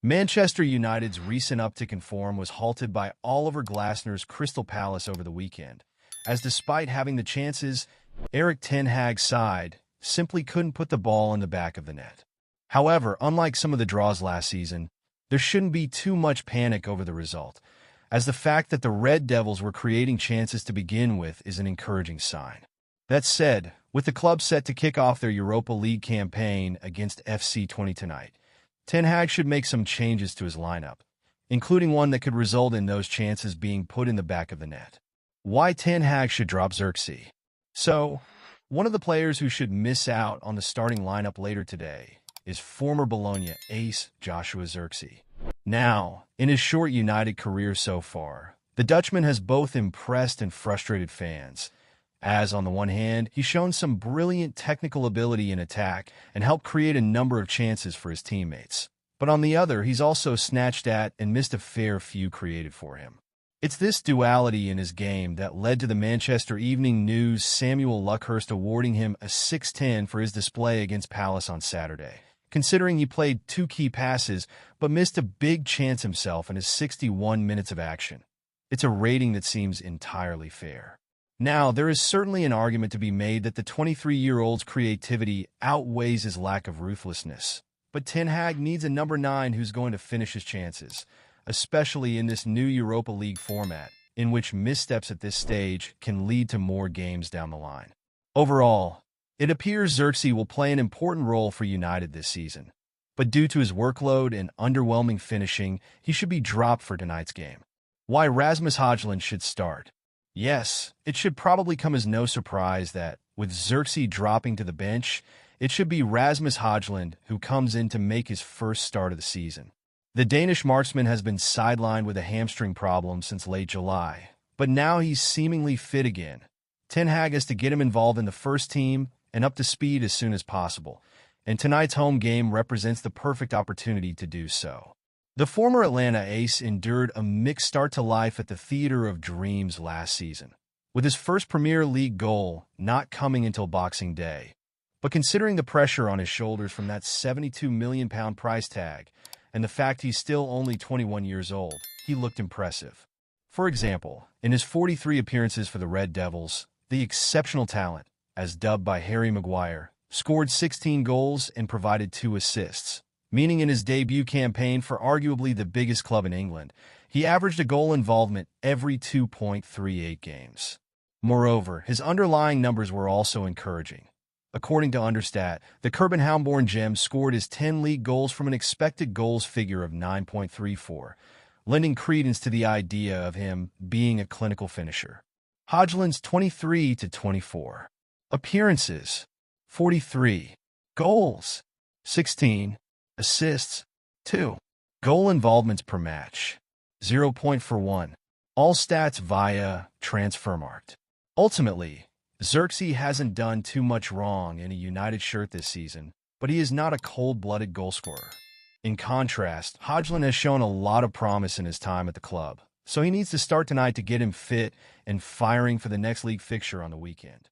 Manchester United's recent uptick in form was halted by Oliver Glasner's Crystal Palace over the weekend, as despite having the chances, Erik ten Hag's side simply couldn't put the ball in the back of the net. However, unlike some of the draws last season, there shouldn't be too much panic over the result, as the fact that the Red Devils were creating chances to begin with is an encouraging sign. That said, with the club set to kick off their Europa League campaign against FC 20 tonight, Ten Hag should make some changes to his lineup, including one that could result in those chances being put in the back of the net. Why Ten Hag should drop Zirkzee? So, one of the players who should miss out on the starting lineup later today is former Bologna ace Joshua Zirkzee. Now, in his short United career so far, the Dutchman has both impressed and frustrated fans, as on the one hand, he's shown some brilliant technical ability in attack and helped create a number of chances for his teammates. But on the other, he's also snatched at and missed a fair few created for him. It's this duality in his game that led to the Manchester Evening News' Samuel Luckhurst awarding him a 6/10 for his display against Palace on Saturday, considering he played 2 key passes but missed a big chance himself in his 61 minutes of action. It's a rating that seems entirely fair. Now, there is certainly an argument to be made that the 23-year-old's creativity outweighs his lack of ruthlessness. But Ten Hag needs a number 9 who's going to finish his chances, especially in this new Europa League format, in which missteps at this stage can lead to more games down the line. Overall, it appears Zirkzee will play an important role for United this season, but due to his workload and underwhelming finishing, he should be dropped for tonight's game. Why Rasmus Højlund should start? Yes, it should probably come as no surprise that, with Zirkzee dropping to the bench, it should be Rasmus Højlund who comes in to make his first start of the season. The Danish marksman has been sidelined with a hamstring problem since late July, but now he's seemingly fit again. Ten Hag has to get him involved in the first team and up to speed as soon as possible, and tonight's home game represents the perfect opportunity to do so. The former Atlanta ace endured a mixed start to life at the Theatre of Dreams last season, with his first Premier League goal not coming until Boxing Day. But considering the pressure on his shoulders from that £72 million price tag and the fact he's still only 21 years old, he looked impressive. For example, in his 43 appearances for the Red Devils, the exceptional talent, as dubbed by Harry Maguire, scored 16 goals and provided 2 assists. Meaning in his debut campaign for arguably the biggest club in England, he averaged a goal involvement every 2.38 games. Moreover, his underlying numbers were also encouraging. According to Understat, the Copenhagen gem scored his 10 league goals from an expected goals figure of 9.34, lending credence to the idea of him being a clinical finisher. Højlund's 23-24. Appearances, 43. Goals, 16. Assists, 2. Goal involvements per match, 0.41. All stats via Transfermarkt. Ultimately, Zirkzee hasn't done too much wrong in a United shirt this season, but he is not a cold-blooded goalscorer. In contrast, Højlund has shown a lot of promise in his time at the club, so he needs to start tonight to get him fit and firing for the next league fixture on the weekend.